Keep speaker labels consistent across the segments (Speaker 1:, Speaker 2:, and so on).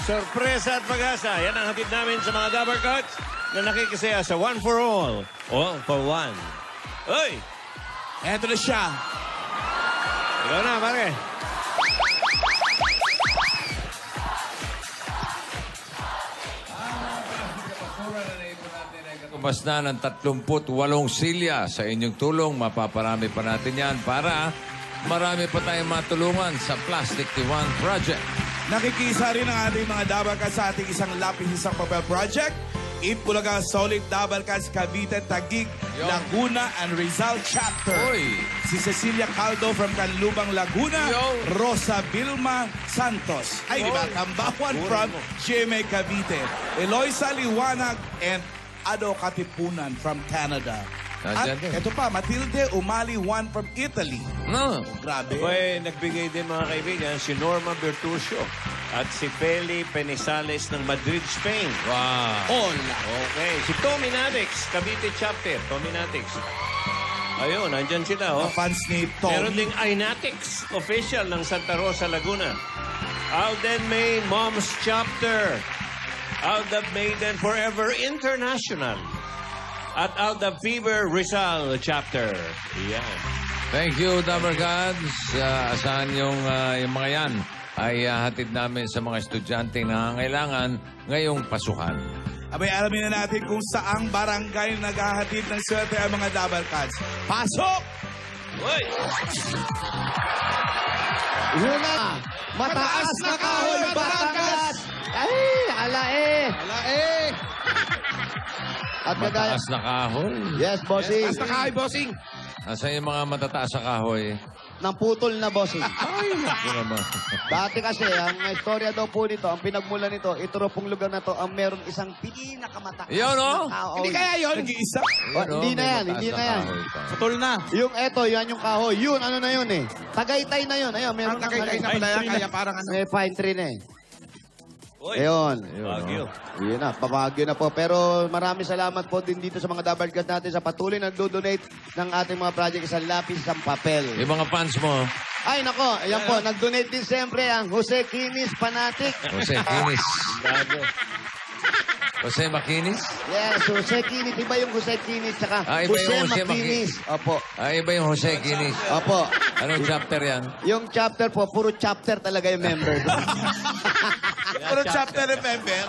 Speaker 1: sorpresa at pag-asa. Yan ang hatid namin sa mga Dabber Cats na nakikisaya sa One for All. All for One. Uy!
Speaker 2: Eto na siya.
Speaker 1: Ikaw na, pare.
Speaker 3: Kumas na ng 38 silya. Sa inyong tulong, mapaparami pa natin yan para marami pa tayong matulungan sa Plastic Diwan Project.
Speaker 2: Nakikisa rin ang ating mga Dabber Cats sa ating isang lapis, isang papel project. Itbulaga Solid Dabber Cats Cavite, Taguig, Laguna, and Rizal Chapter.
Speaker 3: Oy.
Speaker 2: Si Cecilia Caldo from Canlubang, Laguna. Rosa Vilma Santos. Ay, di ba? Tambawan from GMA Cavite. Eloisa Liwanag and Ado Katipunan from Canada. At ito pa, Matilde Umali, one from Italy.
Speaker 3: No.
Speaker 2: Grabe.
Speaker 1: Abay, nagbigay din mga kaibigan si Norma Bertuccio at si Feli Penizales ng Madrid, Spain.
Speaker 3: Wow.
Speaker 2: Hola.
Speaker 1: Okay. Si Tommy Natix, Cavite Chapter. Tommy Natix. Ayun, nandyan sila, oh.
Speaker 2: Mga fans ni
Speaker 1: Meron
Speaker 2: Tommy.
Speaker 1: ding Inatix, official ng Santa Rosa, Laguna. Alden May, Mom's Chapter. Alda Maiden Forever International. At Alda Fever Rizal Chapter. Yan.
Speaker 3: Thank you, Dabber Cats. Asahan yung mga yan ay hatid namin sa mga estudyante na nangangailangan ngayong pasukan.
Speaker 2: Abay, alamin na natin kung saang barangay naghahatid ng swerte ang mga Dabber Cats. Pasok!
Speaker 1: Uy!
Speaker 4: Yun na! Mataas na kahoy, Batangas! Ay, alae! Alae! At kagaya...
Speaker 3: Mataas na kahoy.
Speaker 4: Yes, bossing.
Speaker 2: Taas na kahoy, bossing.
Speaker 3: Nasa yung mga matataas sa kahoy.
Speaker 4: Nang putol na, bossing.
Speaker 3: Yun naman.
Speaker 4: Dati kasi, ang istorya daw po nito, ang pinagmula nito, ito raw pong lugar na to, ang meron isang pinakamataas
Speaker 3: Yun, oh.
Speaker 4: na kahoy.
Speaker 2: Hindi kaya yun. Nag-iisa.
Speaker 4: Oh, hindi na yan, hindi na yan.
Speaker 2: Putol na.
Speaker 4: Yung eto, yan yung kahoy. Yun, ano na yun eh. Tagaytay na yun. Ayun, meron
Speaker 2: Ang Tagaytay na pala yan, kaya parang ano.
Speaker 4: May pine tree na eh.
Speaker 1: Uy!
Speaker 4: Ayun.
Speaker 1: Baguio.
Speaker 4: Yun na, papagyo na po. Pero maraming salamat po din dito sa mga Dabber Cats natin sa patuloy na nagdo-donate ng ating mga project sa lapis, sa papel.
Speaker 3: Yung mga fans mo,
Speaker 4: Ay, nako, ayan po, nag-donate din siyempre ang Jose Kinis Fanatic.
Speaker 3: Jose Kinis. Jose Makinis?
Speaker 4: Yes, Jose Kinis. Iba yung Jose Kinis, tsaka
Speaker 3: Iba
Speaker 4: Jose
Speaker 3: yung Jose
Speaker 4: Makinis. Opo.
Speaker 3: Iba yung Jose Kinis.
Speaker 4: Opo.
Speaker 3: Anong chapter yan?
Speaker 4: Yung chapter po, puro chapter talaga yung member.
Speaker 2: Puro chapter remember.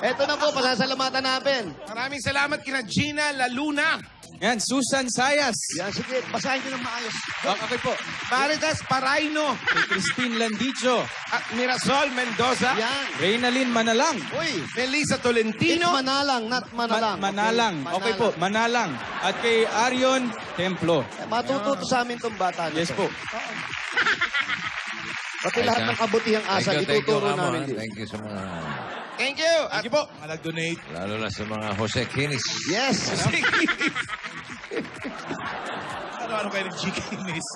Speaker 4: Eto na po, pasasalamatan natin.
Speaker 5: Maraming salamat kina Gina Laluna.
Speaker 2: Yan, Susan Sayas.
Speaker 4: Yan, sige, basahin nyo ng maayos.
Speaker 2: Okay po.
Speaker 5: Maritas Paraino.
Speaker 2: Christine Landicho.
Speaker 5: At Mirasol Mendoza.
Speaker 4: Yan.
Speaker 2: Reynalyn Manalang.
Speaker 4: Uy,
Speaker 5: Melissa
Speaker 4: it's
Speaker 5: Tolentino.
Speaker 4: Manalang, not Manalang.
Speaker 2: Manalang. Okay po, Manalang. At kay Arion Templo.
Speaker 4: Matututo sa amin tong bata.
Speaker 2: Yes po.
Speaker 4: Pati lahat ng kabutihang asal, ituturo namin din.
Speaker 3: Thank you sa mga...
Speaker 5: Thank you. At
Speaker 2: Sige po. Nag-donate.
Speaker 3: Lalo na sa mga Jose Kinis.
Speaker 4: Yes.
Speaker 2: Ano kayo ng G-Kinis?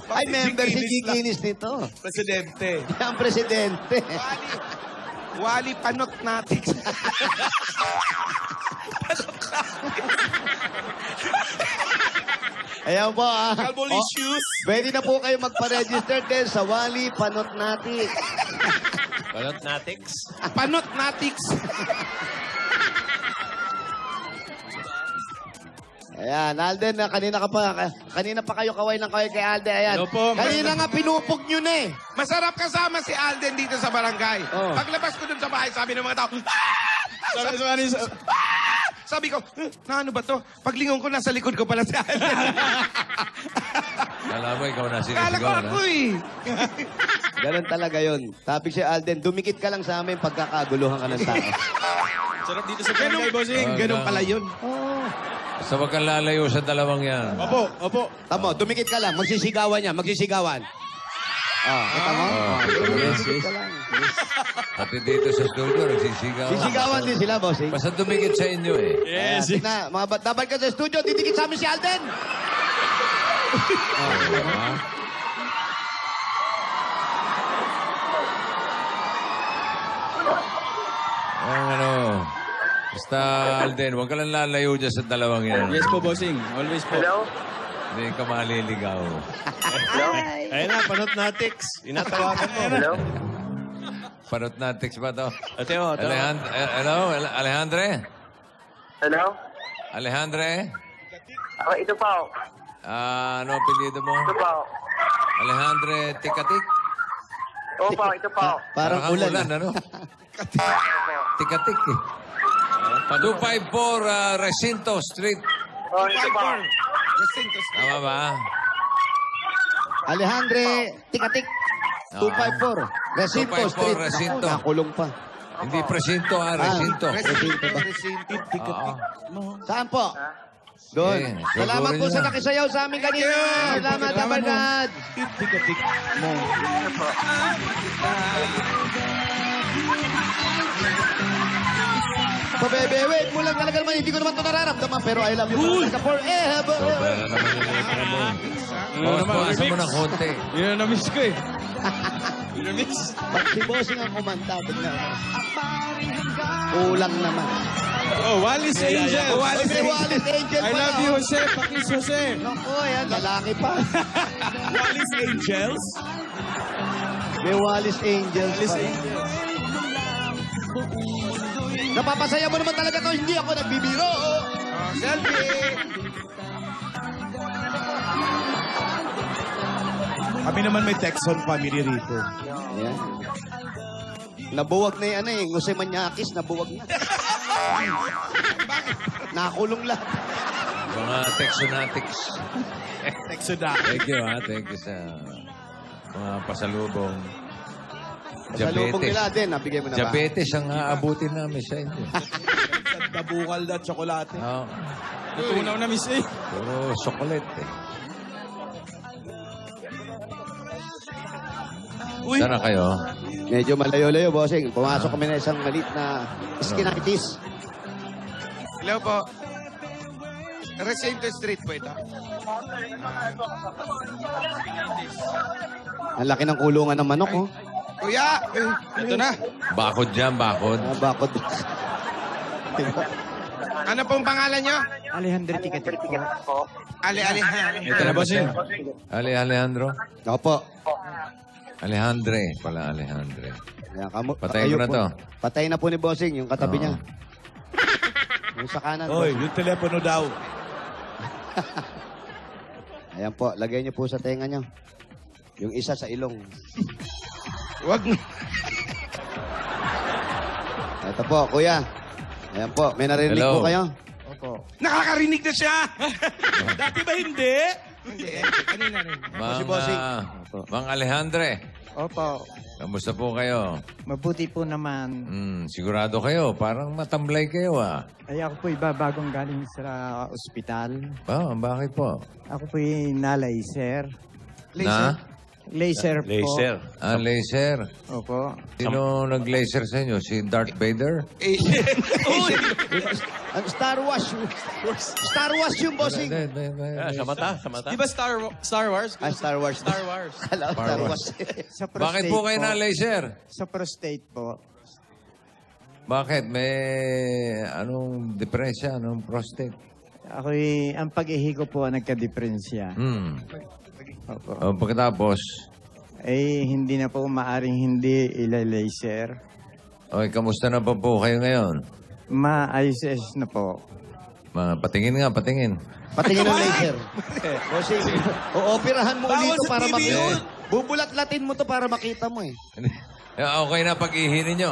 Speaker 4: Ay, member si Giginis nito.
Speaker 2: Presidente.
Speaker 4: Ang presidente.
Speaker 5: Wally Panot natin.
Speaker 4: Ayan po, ah.
Speaker 2: Calvolicious.
Speaker 4: Pwede na po kayo magpa-register din sa Wally Panotnatic.
Speaker 1: Balot Natix.
Speaker 5: Panot Natix.
Speaker 4: Ayan, Alden, kanina pa kayo kaway ng kaway kay Alden. Ayan.
Speaker 2: Hello po,
Speaker 4: Kanina nga pinupog nyo na eh.
Speaker 5: Masarap kasama si Alden dito sa barangay.
Speaker 4: Oh.
Speaker 5: Paglabas ko dun sa bahay, sabi ng mga tao, sabi ko, na ano ba to? Paglingon ko, nasa likod ko pala si Alden.
Speaker 3: Kala mo, ikaw na
Speaker 5: Kala ko
Speaker 3: sinisigaw
Speaker 5: ako
Speaker 3: na.
Speaker 5: eh.
Speaker 4: Ganun talaga yun. Sabi si Alden, dumikit ka lang sa amin pagkakaguluhan ka ng tao.
Speaker 2: Sarap dito sa barangay, bossing.
Speaker 5: Ganun pala yun.
Speaker 3: Basta wag kang lalayo sa dalawang yan.
Speaker 2: Opo, opo.
Speaker 4: Tamo, dumikit ka lang. Magsisigawan niya, magsisigawan. Kita mo? Dumikit ka lang.
Speaker 3: Pati dito sa studio, nagsisigaw.
Speaker 4: Sisigawan din sila, bossing.
Speaker 3: Basta dumikit sa inyo eh.
Speaker 2: Yes.
Speaker 4: Na, mga Dabber Cats sa studio, didikit sa amin si Alden.
Speaker 3: Ang ano, basta Alden, huwag ka lang lalayo dyan sa dalawang yan.
Speaker 2: Yes po, bossing. Always po.
Speaker 3: Hindi ka maliligaw.
Speaker 1: Ayun na, Panot Natix. Inatawagan mo.
Speaker 3: Panotnatics ba to?
Speaker 1: Teo,
Speaker 3: Hello, Alejandre?
Speaker 6: Hello?
Speaker 3: Alejandre?
Speaker 6: Ito po.
Speaker 3: Ano ang apelyido mo?
Speaker 6: Ito po.
Speaker 3: Alejandre Tikatik?
Speaker 6: Opo, ito po.
Speaker 4: Parang
Speaker 3: kang
Speaker 4: ulan.
Speaker 3: ano? Tikatik eh. 254 Recinto Street.
Speaker 6: Oh, ito po.
Speaker 3: Tama ba?
Speaker 4: Alejandre Tikatik. 254. Recinto
Speaker 3: 254,
Speaker 4: Street.
Speaker 3: Recinto.
Speaker 4: Naku, nakulong pa.
Speaker 3: Hindi presinto, Recinto.
Speaker 4: Recinto ba?
Speaker 3: Oo.
Speaker 4: Saan po? Doon.
Speaker 3: Eh,
Speaker 4: Salamat
Speaker 3: siguro
Speaker 4: po sa
Speaker 3: niya.
Speaker 4: nakisayaw sa amin kanina. Salamat, Dabarkad.
Speaker 2: Tikatik mo.
Speaker 4: So, bebe, wait mo lang talaga naman. Hindi ko naman ito nararamdaman. Pero I love you talaga forever.
Speaker 3: Sobra na naman yung letra mo. Bawas mo ng konti.
Speaker 5: Yun ang na-miss ko eh. Yun ang miss.
Speaker 4: Pag si Bossing ang kumanta, tignan mo. Kulang naman.
Speaker 5: Oh, Wallis Angel.
Speaker 4: Oy, may Wallis Angel
Speaker 5: I
Speaker 4: pala,
Speaker 5: love you,
Speaker 4: oh.
Speaker 5: Jose. Pakis Jose.
Speaker 4: Naku, yan. Lalaki pa.
Speaker 2: Wallis Angels.
Speaker 4: May Wallis Angels pa. Napapasaya mo naman talaga to. Hindi ako nagbibiro.
Speaker 5: Selfie.
Speaker 2: Kami naman may Texan family rito.
Speaker 4: Ayan. Nabuwag na yan eh. Jose Manyakis, nabuwag na. Nakulong lahat.
Speaker 3: Mga Texonatics.
Speaker 2: Texoda.
Speaker 3: Thank you, ha. Thank you sa mga pasalubong.
Speaker 4: Sa lubong nila din, nabigay mo na ba?
Speaker 3: Diabetes ang aabutin namin sa inyo.
Speaker 2: Santa Bukal na tsokolate.
Speaker 3: Oo.
Speaker 5: Natunaw na miss eh.
Speaker 3: Puro chocolate eh.
Speaker 2: Uy.
Speaker 3: Sana kayo?
Speaker 4: Medyo malayo-layo, bossing. Pumasok kami na isang malit na skinitis.
Speaker 5: Hello po. Recinto Street po ito.
Speaker 4: Ang laki ng kulungan ng manok, oh.
Speaker 5: Kuya! Ito na.
Speaker 3: Bakod dyan, bakod.
Speaker 4: Bakod.
Speaker 5: Ano pong pangalan nyo?
Speaker 7: Alejandro Tikatik po.
Speaker 5: Ito na ba siya?
Speaker 3: Alejandro?
Speaker 4: Opo.
Speaker 3: Alejandre pala, Alejandre.
Speaker 4: Ayan,
Speaker 3: Patayin
Speaker 4: kayo
Speaker 3: mo na
Speaker 4: po.
Speaker 3: to.
Speaker 4: Patayin na po ni bossing, yung katabi
Speaker 3: Oo.
Speaker 4: niya. Yung sa kanan.
Speaker 2: Oy,
Speaker 4: bossing.
Speaker 2: yung telepono daw.
Speaker 4: Ayan po, lagay niyo po sa tenga niyo. Yung isa sa ilong.
Speaker 5: Wag mo.
Speaker 4: Ito po, kuya. Ayan po, may narinig
Speaker 3: Hello.
Speaker 4: po kayo?
Speaker 7: Opo.
Speaker 5: Nakakarinig na siya!
Speaker 2: Dati ba hindi?
Speaker 5: Hindi, kanina rin.
Speaker 3: Mang,
Speaker 4: bossing.
Speaker 3: Mang Alejandre,
Speaker 7: Opo.
Speaker 3: kamusta po kayo?
Speaker 7: Mabuti po naman.
Speaker 3: Sigurado kayo, parang matamlay kayo ah.
Speaker 7: Ay ako po'y bagong galing sa ospital.
Speaker 3: Bakit po?
Speaker 7: Ako po'y na-laser.
Speaker 3: Na?
Speaker 7: Laser po.
Speaker 1: Laser.
Speaker 3: Laser.
Speaker 7: Opo.
Speaker 3: Sino nag-laser sa inyo? Si Darth Vader?
Speaker 4: Star Wars. Star Wars yung bossing.
Speaker 1: Sa mata, sa mata.
Speaker 5: Di ba Star Wars?
Speaker 4: Star Wars.
Speaker 5: Star Wars.
Speaker 4: Kala ko Star Wars.
Speaker 7: Sa prostate
Speaker 3: Bakit po kayo na-laser?
Speaker 7: Sa prostate po.
Speaker 3: Bakit? May anong depresya? Anong prostate?
Speaker 7: Ako'y, ang pag-ihi ko po nagka-diferensya. Opo.
Speaker 3: Pagkatapos,
Speaker 7: Hindi na po maaring hindi ila-laser.
Speaker 3: okay, kamusta na pa po kayo ngayon?
Speaker 7: Ma-ISS na po.
Speaker 3: Patingin nga, patingin.
Speaker 4: Patingin ng laser. Bossing, o-operahan mo
Speaker 2: Bawal
Speaker 4: ulit
Speaker 2: sa
Speaker 4: para
Speaker 2: TV
Speaker 4: makita.
Speaker 2: yun.
Speaker 4: Bubulat-latin mo to para makita mo eh.
Speaker 3: Okay na pag-ihi ninyo?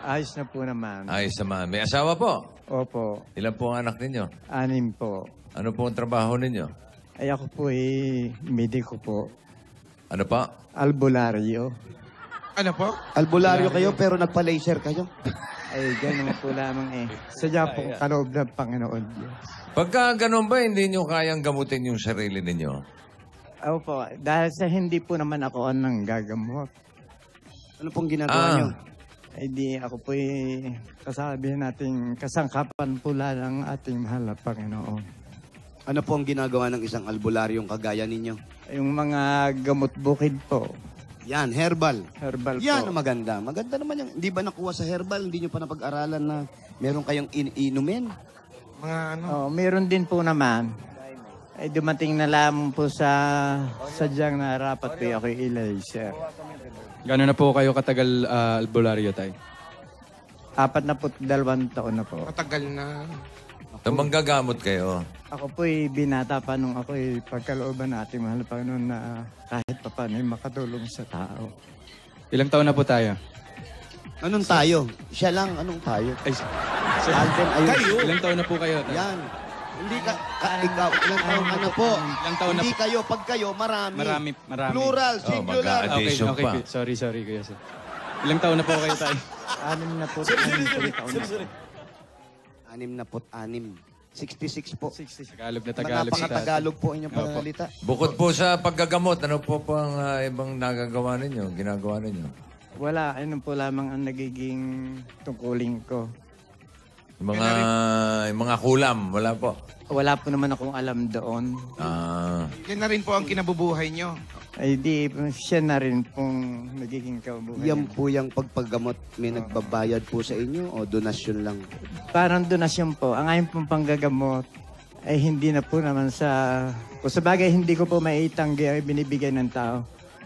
Speaker 7: Ayos na po naman.
Speaker 3: Ayos naman. May asawa po?
Speaker 7: Opo.
Speaker 3: Ilan po ang anak ninyo?
Speaker 7: 6 po.
Speaker 3: Ano po ang trabaho ninyo?
Speaker 7: Ay ako po mediko po.
Speaker 3: Ano pa?
Speaker 7: Albularyo.
Speaker 5: Ano po?
Speaker 4: Albularyo kayo pero nagpa-laser kayo.
Speaker 7: Ay, ganun po lamang eh. Sadya po kaloob ng Panginoon Diyos.
Speaker 3: Pagka ganun ba, hindi nyo kayang gamutin yung sarili ninyo?
Speaker 7: Opo, dahil sa hindi po naman ako ang gagamot.
Speaker 4: Ano pong ginagawa niyo?
Speaker 7: Ay di ako po kasabihin natin kasangkapan pula ng ating mahal na Panginoon.
Speaker 4: Ano po ang ginagawa ng isang albularyong kagaya ninyo?
Speaker 7: Yung mga gamot bukid po.
Speaker 4: Yan, herbal.
Speaker 7: Herbal
Speaker 4: Yan
Speaker 7: po.
Speaker 4: ang maganda. Maganda naman yung, hindi ba nakuha sa herbal? Hindi nyo pa napag-aralan na meron kayong inumin?
Speaker 5: Mga ano?
Speaker 7: Oh, meron din po naman. Ay dumating na lamang po sa sadyang narapat po ako ilay, sir.
Speaker 8: Gano'n na po kayo katagal albularyo, tay?
Speaker 7: 42 taon na po.
Speaker 5: Matagal na.
Speaker 3: So, manggagamot kayo.
Speaker 7: Ako po'y binata pa nung ako'y pagkalooban natin mahal pa noon na kahit pa paano ay makatulong sa tao.
Speaker 8: Ilang taon na po tayo?
Speaker 4: Anong tayo? Siya lang, anong tayo?
Speaker 8: Ay,
Speaker 4: Alden, ayun.
Speaker 2: Kayo?
Speaker 8: ilang taon na po kayo, tay?
Speaker 4: Yan. Hindi ikaw, ilang taon ka na po.
Speaker 8: Ilang taon na
Speaker 4: Hindi
Speaker 8: po?
Speaker 4: kayo, pag kayo, marami.
Speaker 8: Marami.
Speaker 4: Plural,
Speaker 3: Oh,
Speaker 4: singular.
Speaker 3: mag-a-addition.
Speaker 8: Okay,
Speaker 3: Addition
Speaker 8: okay.
Speaker 3: pa.
Speaker 8: Sorry, kuya, sir. Ilang taon na po kayo, tay?
Speaker 4: 66. 66 po.
Speaker 8: Tagalog na Tagalog si tatay.
Speaker 4: Napaka-Tagalog po inyong
Speaker 8: Opo.
Speaker 4: pananalita.
Speaker 3: Bukod po sa paggagamot, ano po ang ibang nagagawa ninyo, ginagawa ninyo?
Speaker 7: Wala, ano po lamang ang nagiging tungkulin ko.
Speaker 3: Yung mga kulam, wala po.
Speaker 7: Wala po naman akong alam doon.
Speaker 5: Yan na rin po ang kinabubuhay nyo.
Speaker 7: Ay di, siya na rin pong nagiging kabuhay.
Speaker 4: Yan po yung pagpaggamot, may nagbabayad po sa inyo o donasyon lang?
Speaker 7: Parang donasyon po. Ang ayon pong panggagamot ay hindi na po naman sa... Kung sa bagay, hindi ko po maitanggi ay binibigay ng tao.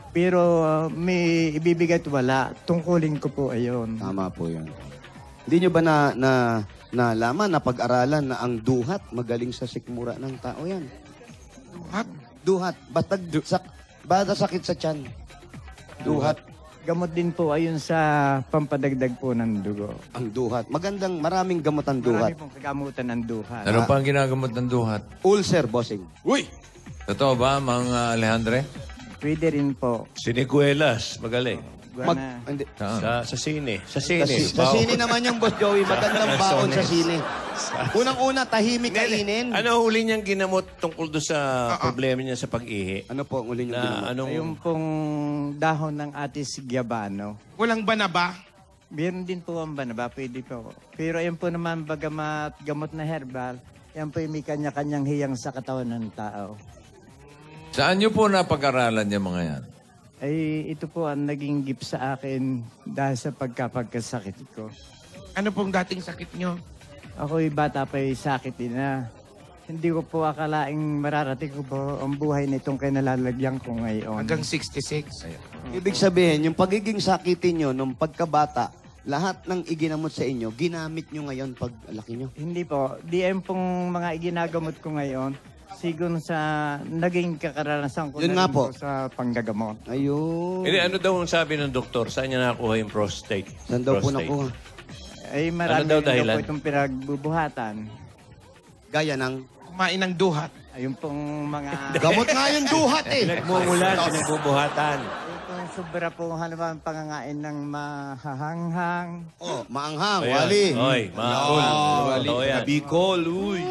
Speaker 7: Pero may ibibigay at wala. Tungkulin ko po ayon.
Speaker 4: Tama po yan. Hindi nyo ba nalaman, napag-aralan na ang duhat magaling sa sikmura ng tao yan?
Speaker 5: Duhat?
Speaker 4: Duhat. Basta sakit sa tiyan. Duhat.
Speaker 7: Gamot din po ayun sa pampadagdag po ng dugo.
Speaker 4: Ang duhat. Maraming gamot ang duhat.
Speaker 7: Marami pong kagamutan ng duhat.
Speaker 3: Ano pa ang ginagamot ng duhat?
Speaker 4: Ulcer, bossing.
Speaker 2: Uy!
Speaker 3: Totoo ba, mga Alejandre?
Speaker 7: Pwede rin po.
Speaker 1: Siniguelas, magaling.
Speaker 4: Hindi.
Speaker 3: Saan?
Speaker 1: Sa sine. Sa
Speaker 4: Sa
Speaker 1: sine.
Speaker 4: sine naman yung boss Joey. Magandang baon sa sine. Unang-una, tahimik kainin.
Speaker 1: Ano huli niyang ginamot tungkol doon sa problema niya sa pag-ihi?
Speaker 4: Ano po ang uli nyo
Speaker 1: Na
Speaker 4: ginamot?
Speaker 1: anong...
Speaker 7: Ayun pong dahon ng atis gyabano.
Speaker 5: Walang ba na ba?
Speaker 7: Meron din po ang banaba, pwede po. Pero ayun po naman, bagamat gamot na herbal, yan po yung may kanya-kanyang hiyang sa katawan ng tao.
Speaker 3: Saan niyo po napag-aralan yung mga yan?
Speaker 7: Ay, ito po ang naging gift sa akin dahil sa pagkapagkasakit ko.
Speaker 5: Ano pong dating sakit nyo?
Speaker 7: Ako'y bata pa'y sakit din na. Hindi ko po akalaing mararating ko po ang buhay nitong kinalalagyan ko ngayon.
Speaker 5: Hanggang 66.
Speaker 4: Ibig sabihin, yung pagiging sakitin nyo nung pagkabata, lahat ng iginamot sa inyo, ginamit nyo ngayon pag laki nyo.
Speaker 7: Hindi po. DM pong mga iginagamot ko ngayon, sigun sa naging kakaranasan ko
Speaker 4: Yun
Speaker 7: na
Speaker 4: nga
Speaker 7: rin
Speaker 4: po.
Speaker 7: sa panggagamot.
Speaker 4: Ayun.
Speaker 1: Hindi, ano daw ang sabi ng doktor? Saan niya nakuha yung prostate?
Speaker 4: Saan daw po
Speaker 1: Prostate.
Speaker 4: nakuha?
Speaker 7: Ay marami
Speaker 1: daw
Speaker 7: rin daw
Speaker 1: dahilan?
Speaker 7: po itong pinagbubuhatan.
Speaker 4: Gaya ng...
Speaker 5: Kumain ng duhat.
Speaker 7: Ayun pong mga...
Speaker 4: Gamot nga yung duhat eh.
Speaker 1: Pinagmumulan, pinagbubuhatan.
Speaker 7: Ayun pong sobra po halimbawa pangangain ng mahahanghang.
Speaker 4: Oh, maanghang,
Speaker 1: Ayan.
Speaker 4: wali.
Speaker 1: Oy, mahal. Totoo yan.
Speaker 2: Bicol, uy.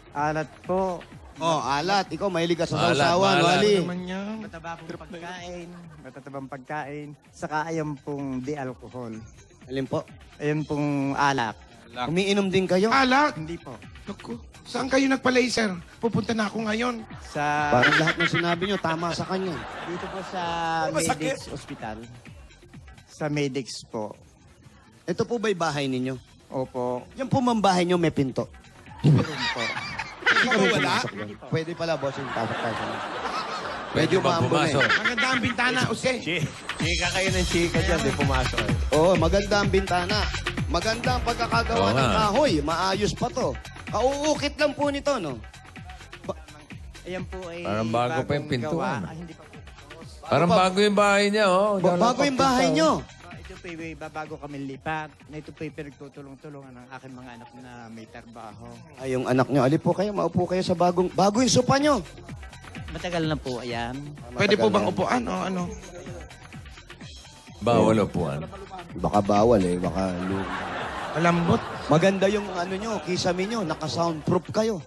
Speaker 7: Alat po.
Speaker 4: Oh, alat. Ikaw, mahilig ka sa
Speaker 3: Maalat,
Speaker 4: sausawan,
Speaker 3: maalat.
Speaker 4: wali.
Speaker 5: Naman niya.
Speaker 7: Matatabang pagkain. Saka ayun pong di-alcohol.
Speaker 4: Alin po?
Speaker 7: Ayun pong alak.
Speaker 4: Umiinom din kayo?
Speaker 5: Alak!
Speaker 7: Hindi po.
Speaker 5: Naku, saan kayo nagpa-laser? Pupunta na ako ngayon.
Speaker 7: Sa...
Speaker 4: Parang lahat ng sinabi nyo, tama sa kanya.
Speaker 7: Dito po sa
Speaker 2: Masakit.
Speaker 7: Medix Hospital. Sa Medix po.
Speaker 4: Ito po ba'y bahay ninyo?
Speaker 7: Opo.
Speaker 4: Yan po mang bahay nyo may pinto.
Speaker 7: Meron po.
Speaker 2: Wala?
Speaker 4: Pwede pala, boss, yung pasok tayo sa mga.
Speaker 3: Pwede ba
Speaker 4: maambon
Speaker 3: pumasok?
Speaker 5: Maganda ang bintana, Use.
Speaker 1: Chika kayo ng chika dyan, di pumasok.
Speaker 4: Oo, maganda ang bintana. Maganda ang pagkakagawa
Speaker 3: Oo
Speaker 4: ng
Speaker 3: nga.
Speaker 4: kahoy. Maayos pa to. Kauukit lang po nito, no?
Speaker 7: Ayan po ay
Speaker 3: Parang bago pa yung
Speaker 7: bagong
Speaker 3: pintuan.
Speaker 7: gawa. Hindi pa po.
Speaker 3: Parang bago yung bahay niya, oh.
Speaker 4: Bago yung bahay nyo.
Speaker 7: Ito po ay babago kami lipat. Na ito po ay pinagtutulong-tulungan ng aking mga anak na may trabaho.
Speaker 4: Ay, yung anak nyo, ali po kayo, maupo kayo sa bago yung sopa nyo.
Speaker 7: Matagal na po, ayan.
Speaker 5: Pwede po bang
Speaker 4: Matagal
Speaker 5: upuan o ano?
Speaker 3: Bawal upuan.
Speaker 4: na. Baka bawal eh, baka...
Speaker 5: Malambot.
Speaker 4: Maganda yung ano nyo, kisame nyo, naka-soundproof kayo.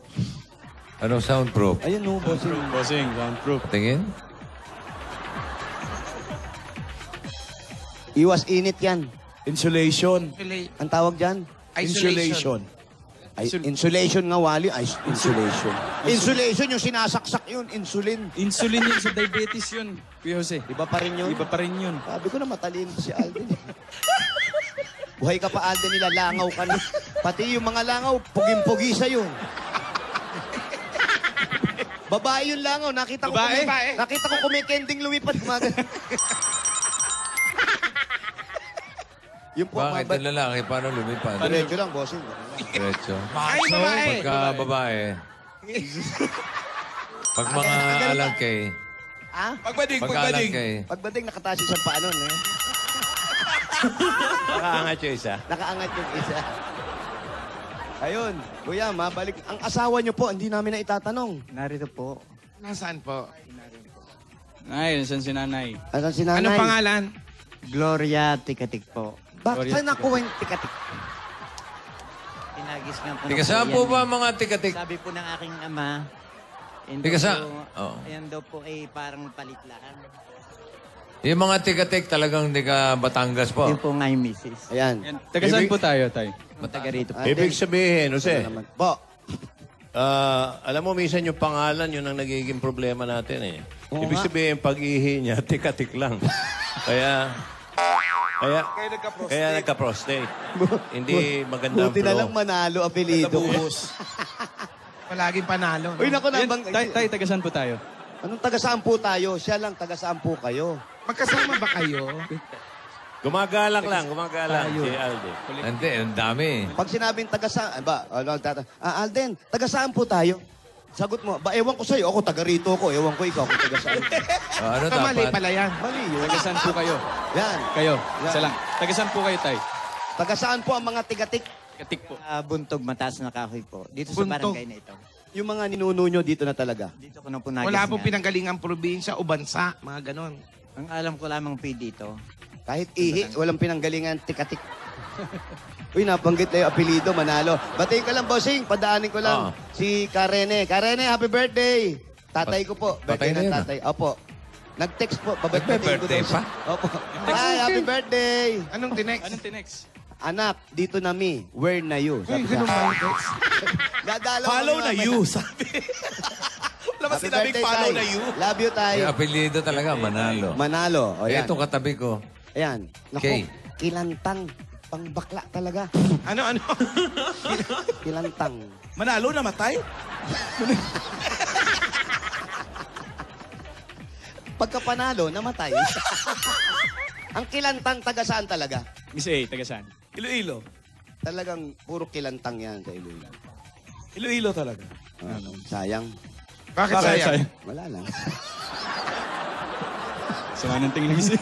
Speaker 3: Anong soundproof?
Speaker 4: Ayun, no, bossing.
Speaker 8: Bossing, soundproof.
Speaker 3: Tingin?
Speaker 4: Iwas init yan.
Speaker 2: Insulation.
Speaker 4: Ang tawag dyan?
Speaker 2: Insulation.
Speaker 4: Ay, insulation nga, wali. Ay, insulation. Insulation, yung sinasaksak yun. Insulin.
Speaker 8: Insulin yun sa diabetes yun, Kuya Jose.
Speaker 4: Iba pa rin yun.
Speaker 8: Iba pa rin yun.
Speaker 4: Sabi ko na matalino si Alden. Buhay ka pa, Alden, nila. Langaw ka na. Pati yung mga langaw, puging-pugi sa'yo. Babae yun lang, oh. Nakita ko
Speaker 5: Babae?
Speaker 4: Nakita ko kumikending lumipad. Yung po,
Speaker 3: Bakit yung lalaki? Paano lumipad?
Speaker 4: Diretso lang, bossing.
Speaker 3: Diretso.
Speaker 5: Ay, babae.
Speaker 3: Pagka babae. Pag mga alangkay.
Speaker 4: Ah?
Speaker 2: Pagbading,
Speaker 3: Pag
Speaker 2: pagbading.
Speaker 3: alangkay.
Speaker 4: Pagbading, nakataas yung isang paa nun, eh.
Speaker 1: Nakaangat yung isa.
Speaker 4: Nakaangat yung isa. Ayun, kuya, mabalik. Ang asawa niyo po, hindi namin na itatanong.
Speaker 7: Narito po.
Speaker 5: Nasaan po?
Speaker 8: Ay, nasan si nanay?
Speaker 4: Asan si nanay?
Speaker 5: Anong pangalan?
Speaker 7: Gloria Tikatik po.
Speaker 4: Bakit saan nakuha yung tikatik?
Speaker 7: Tinagis nga po.
Speaker 3: Tiga
Speaker 7: ng
Speaker 3: saan
Speaker 7: po
Speaker 3: po
Speaker 7: yan,
Speaker 3: ba
Speaker 7: eh.
Speaker 3: mga tikatik?
Speaker 7: Sabi po ng aking ama, yan
Speaker 3: Tiga
Speaker 7: daw
Speaker 3: sa-
Speaker 7: po-
Speaker 3: Oo.
Speaker 7: yan daw po ay parang palitlaan.
Speaker 3: Yung mga tikatik talagang di ka Batangas po.
Speaker 7: Yun po nga yung misis.
Speaker 4: Ayan.
Speaker 8: Yan. Taga saan po tayo, tay?
Speaker 7: Mataga rito po.
Speaker 1: Ibig sabihin, Jose,
Speaker 4: Po.
Speaker 1: alam mo, minsan yung pangalan, yun ang nagiging problema natin eh.
Speaker 4: Oo
Speaker 1: Ibig
Speaker 4: nga.
Speaker 1: sabihin, pag-ihi niya, tik-tik lang. Kaya nagka-prostate. Hindi maganda ang
Speaker 4: Buti na lang manalo apelido ko.
Speaker 5: Palaging panalo.
Speaker 4: Uy, naku,
Speaker 8: Yan,
Speaker 4: nabang...
Speaker 8: tay, taga saan po tayo?
Speaker 4: Anong taga-saan po tayo? Siya lang, taga-saan po kayo.
Speaker 5: Magkasama ba kayo?
Speaker 1: Gumagalang si Alden.
Speaker 3: Hindi, ang dami.
Speaker 4: Pag sinabing taga-saan, Alden, taga-saan po tayo? Sagot mo, ewan ko sa'yo, ako taga rito ko, ewan ko ikaw kung taga-saan.
Speaker 3: Ano
Speaker 5: Ito mali
Speaker 3: dapat?
Speaker 5: pala yan.
Speaker 4: Mali yun.
Speaker 8: Taga saan po kayo?
Speaker 4: Yan.
Speaker 8: Kayo,
Speaker 4: Yan.
Speaker 8: isa lang. Taga saan po kayo, tay?
Speaker 4: Taga-saan po ang mga tigatik?
Speaker 8: Katik po.
Speaker 7: Buntog, mataas na kahoy po. Dito sa
Speaker 5: Buntog.
Speaker 7: barangay na ito.
Speaker 4: Yung mga ninuno nyo dito na talaga.
Speaker 7: Dito ko na po nagis
Speaker 5: Wala pong
Speaker 7: nga.
Speaker 5: pinanggalingang probinsya o bansa. Mga ganon.
Speaker 7: Ang alam ko lamang po dito.
Speaker 4: Kahit ihi, walang pinanggalingan, tikatik. Uy, nabanggit na yung apelido, manalo. Batiin ka lang, bossing. Padaanin ko lang. Si Karene. Karene, happy birthday! Tatay ko po.
Speaker 3: Patay
Speaker 4: Birthday
Speaker 3: na
Speaker 4: ng
Speaker 3: yun,
Speaker 4: tatay. Opo. Nag-text po. Babatiin ko
Speaker 3: Nagbe-birthday
Speaker 4: daw siya.
Speaker 3: pa?
Speaker 4: Opo. Hi, happy birthday!
Speaker 5: Anong tinex?
Speaker 8: Anong tinex?
Speaker 4: Anak, dito na mi. Where na you?
Speaker 5: Uy,
Speaker 4: Sabi
Speaker 5: ganun
Speaker 4: niya.
Speaker 5: ba yung text?
Speaker 4: Dadalaw
Speaker 2: Follow
Speaker 4: kami
Speaker 2: na
Speaker 4: mamaya.
Speaker 2: you, sabi. Wala ba
Speaker 4: Happy
Speaker 2: sinabing
Speaker 4: birthday,
Speaker 2: follow
Speaker 4: Tay.
Speaker 2: na you?
Speaker 4: Love you, Tay.
Speaker 3: Yung apelido talaga, Manalo.
Speaker 4: Manalo. O, yan.
Speaker 3: Ito katabi ko.
Speaker 4: Ayan. Naku,
Speaker 3: Kay.
Speaker 4: kilantang. Pangbakla talaga.
Speaker 5: Ano?
Speaker 4: Kilantang.
Speaker 2: Manalo, namatay?
Speaker 4: Pagka panalo, namatay. Ang kilantang taga saan talaga?
Speaker 8: Miss A, taga saan?
Speaker 2: Iloilo.
Speaker 4: Talagang puro kilantang yan sa Iloilo.
Speaker 2: Iloilo talaga.
Speaker 4: Sayang.
Speaker 5: Bakit sayang?
Speaker 4: Wala lang.
Speaker 8: Sama ng tingin ni Miss A.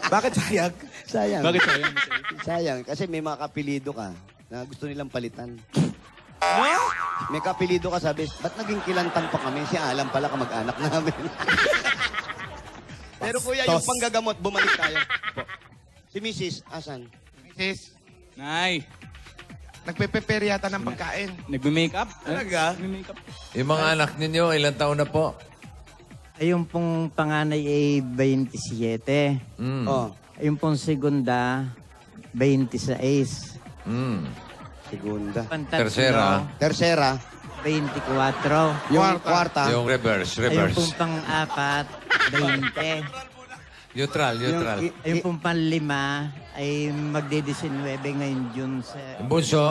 Speaker 2: Bakit sayag?
Speaker 4: Sayang.
Speaker 8: Bakit sayang, Miss A?
Speaker 4: Sayang. Kasi may mga kapilido ka na gusto nilang palitan. May kapilido ka, sabi, ba't naging kilantang pa kami? Si Alam pala kamag-anak namin. Pero kuya, yung panggagamot, bumalik tayo. Si Mrs. Asan?
Speaker 5: Sis,
Speaker 8: Nay,
Speaker 5: nagpe-prepare yata ng pagkain.
Speaker 8: nagme-makeup?
Speaker 2: Talaga?
Speaker 8: Nagme-makeup.
Speaker 3: Yung mga anak ninyo, ilang taon na po?
Speaker 7: Ayun pong panganay ay 27.
Speaker 3: Mm.
Speaker 4: Oh,
Speaker 7: Ayun pong segunda, 26.
Speaker 3: Mm.
Speaker 4: segunda.
Speaker 7: Pantatlo,
Speaker 3: Tercera.
Speaker 4: Tercera.
Speaker 7: 24.
Speaker 4: Yung kwarta.
Speaker 3: Yung reverse,
Speaker 7: Ayun pong
Speaker 3: reverse.
Speaker 7: pang-apat, 20.
Speaker 3: Neutral, neutral.
Speaker 7: Ayun pong pang-lima ay magde-19 ngayon June sa...
Speaker 3: Yung bunso?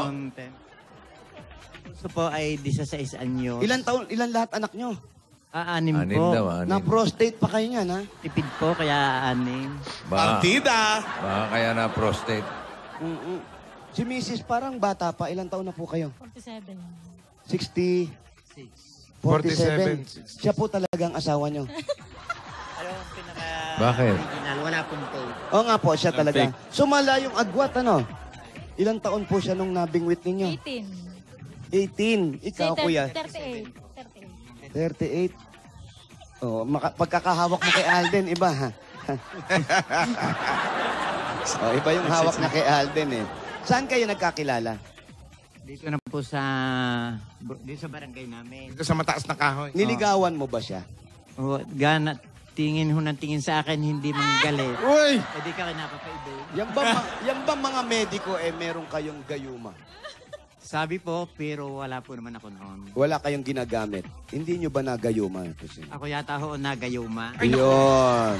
Speaker 7: Bunso po ay 16 anyo.
Speaker 4: Ilan lahat anak nyo?
Speaker 7: Anim
Speaker 3: Anim
Speaker 7: po.
Speaker 3: daw, anim.
Speaker 4: Na-prostate pa kayo niyan, ha?
Speaker 7: Tipid po, kaya anim.
Speaker 2: Partida!
Speaker 3: Baka kaya na prostate.
Speaker 4: Si Mrs. parang bata pa. Ilang taon na po kayo?
Speaker 9: 47.
Speaker 4: 60... 47. Siya po talagang asawa nyo.
Speaker 7: Ano ang pinaka...
Speaker 3: Bakit?
Speaker 7: Original, wala pong tape.
Speaker 4: Oo nga po, siya talaga. Sumala yung agwat, ano? Ilang taon po siya nung nabingwit ninyo?
Speaker 9: 18.
Speaker 4: 18. Ikaw, kuya?
Speaker 9: 38.
Speaker 4: 38. Oh, pagkakahawak mo kay Alden, iba, ha? Oh, iba yung hawak na kay Alden, eh. Saan kayo nagkakilala?
Speaker 7: Dito na po sa... Dito sa barangay namin.
Speaker 5: Dito sa mataas na kahoy.
Speaker 4: Niligawan mo ba siya?
Speaker 7: O, gana, tingin ho ng tingin sa akin, hindi manggalit.
Speaker 5: Uy!
Speaker 7: E di ka kinapapaiday.
Speaker 4: Yan ba mga mediko, meron kayong gayuma?
Speaker 7: Sabi po, pero wala po naman ako noon.
Speaker 4: Wala kayong ginagamit. Hindi nyo ba nagayuma?
Speaker 7: Ako yata ho nagayuma.
Speaker 4: Yun.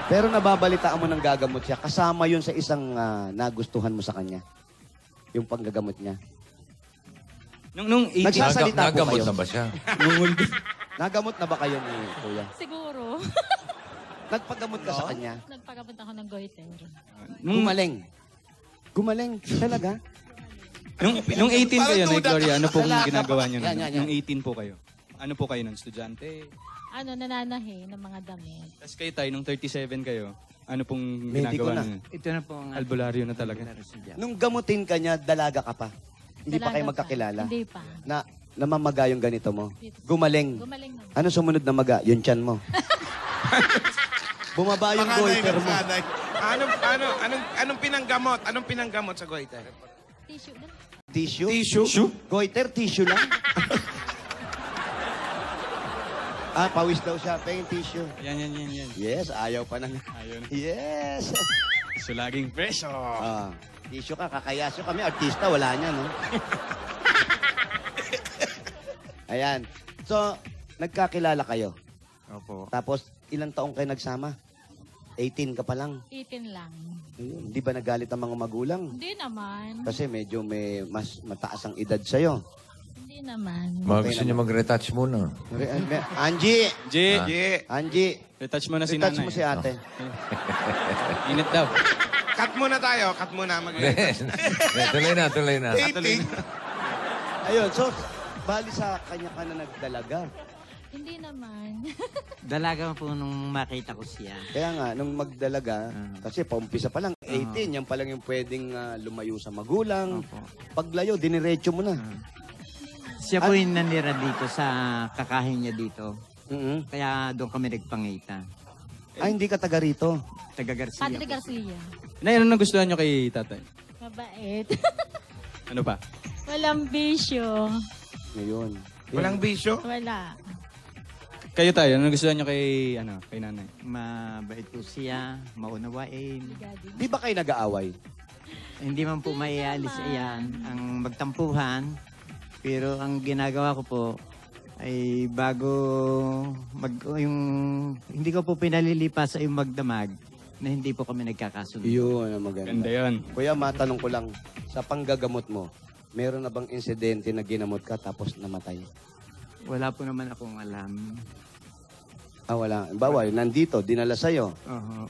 Speaker 4: Pero nababalitaan mo ng gagamot siya. Kasama yun sa isang nagustuhan mo sa kanya. Yung panggagamot niya.
Speaker 8: Nung 18,
Speaker 4: Nagsasalita po
Speaker 3: Nagamot
Speaker 4: kayo.
Speaker 3: na ba siya?
Speaker 4: Nagamot na ba kayo ni Kuya?
Speaker 10: Siguro.
Speaker 4: Nagpagamot ka sa kanya?
Speaker 10: Nagpagabot ako ng goiter.
Speaker 4: Gumaling. Gumaling. Talaga?
Speaker 8: nung 18 kayo, Nay Gloria, ano pong
Speaker 4: Dalaga
Speaker 8: ginagawa
Speaker 4: pa.
Speaker 8: niyo?
Speaker 4: Yan, yan, yan.
Speaker 8: Nung 18 po kayo. Ano po kayo nun? Estudyante?
Speaker 10: Nananahe ng mga damit.
Speaker 8: Tapos kayo tayo, nung 37 kayo, ano pong
Speaker 4: Mediko
Speaker 8: ginagawa
Speaker 4: na.
Speaker 8: niyo?
Speaker 7: Ito na po ang
Speaker 8: Albularyo na talaga.
Speaker 4: Nung gamutin ka niya, dalaga ka pa. Hindi pa
Speaker 10: Dalaga
Speaker 4: kayo magkakilala.
Speaker 10: Hindi pa.
Speaker 4: Na namamaga yung ganito mo. Gumaling.
Speaker 10: Gumaling naman.
Speaker 4: Ano sumunod na maga? Yung tiyan mo. Bumaba yung goiter mo.
Speaker 5: Anong pinanggamot? Anong pinanggamot sa goiter?
Speaker 10: Tissue lang.
Speaker 4: Tissue?
Speaker 5: Tissue?
Speaker 4: Goiter, tissue lang. Pawis daw siya. Pengin tissue.
Speaker 8: Yan.
Speaker 4: Yes, ayaw pa na.
Speaker 8: Ayun.
Speaker 4: Yes.
Speaker 8: So, laging preso.
Speaker 4: Tissue ka, kakayasyo kami. Artista, wala niya, no? Ayan. So, nagkakilala kayo.
Speaker 7: Opo.
Speaker 4: Tapos, ilang taong kayo nagsama? 18 ka pa lang.
Speaker 10: 18 lang.
Speaker 4: Ayun. Hindi ba nagalit ang mga magulang?
Speaker 10: Hindi naman.
Speaker 4: Kasi medyo may mas mataas ang edad sa'yo.
Speaker 10: Hindi naman.
Speaker 3: Mga gusto niyo mag-retouch muna.
Speaker 4: Angie!
Speaker 8: G,
Speaker 4: Angie!
Speaker 8: retouch mo na si
Speaker 4: Retouch
Speaker 8: nanay.
Speaker 4: mo si ate.
Speaker 8: Init daw.
Speaker 5: Cut muna tayo. Cut muna.
Speaker 3: Tuloy na.
Speaker 4: Ayun, so, bali sa kanya ka na nagdalaga.
Speaker 10: Hindi naman.
Speaker 7: Dalaga po nung makita ko siya.
Speaker 4: Kaya nga, nung magdalaga, kasi paumpisa pa lang, 18, yan pa lang yung pwedeng lumayo sa magulang.
Speaker 7: Opo.
Speaker 4: Paglayo, diniretso mo na.
Speaker 7: Siya po yung nanira dito sa kakahin niya dito.
Speaker 4: Mhm.
Speaker 7: Kaya doon kami nagpangita.
Speaker 4: Hindi ka taga rito.
Speaker 7: Taga Garcia.
Speaker 10: Padre
Speaker 7: po.
Speaker 10: Garcia.
Speaker 8: Nay, ano nagustuhan niyo kay tatay?
Speaker 10: Mabait.
Speaker 8: Ano pa?
Speaker 10: Walang bisyo.
Speaker 4: Ngayon.
Speaker 5: Walang bisyo?
Speaker 10: Wala.
Speaker 8: Kayo tayo, ano nagustuhan niyo kay, kay nanay?
Speaker 7: Mabait po siya, maunawain.
Speaker 4: Di ba kayo nag-aaway?
Speaker 7: Hindi man po maialis iyan ang magtampuhan. Pero ang ginagawa ko po ay bago hindi ko po pinalilipas sa yung magdamag na hindi po kami nagkakasundo.
Speaker 4: Yun ang maganda.
Speaker 8: Ganda yun.
Speaker 4: Kuya, matanong ko lang, sa panggagamot mo, meron na bang insidente na ginamot ka tapos namatay?
Speaker 7: Wala po naman akong alam.
Speaker 4: Wala. Bawal, nandito, dinala sa'yo.
Speaker 7: Oho.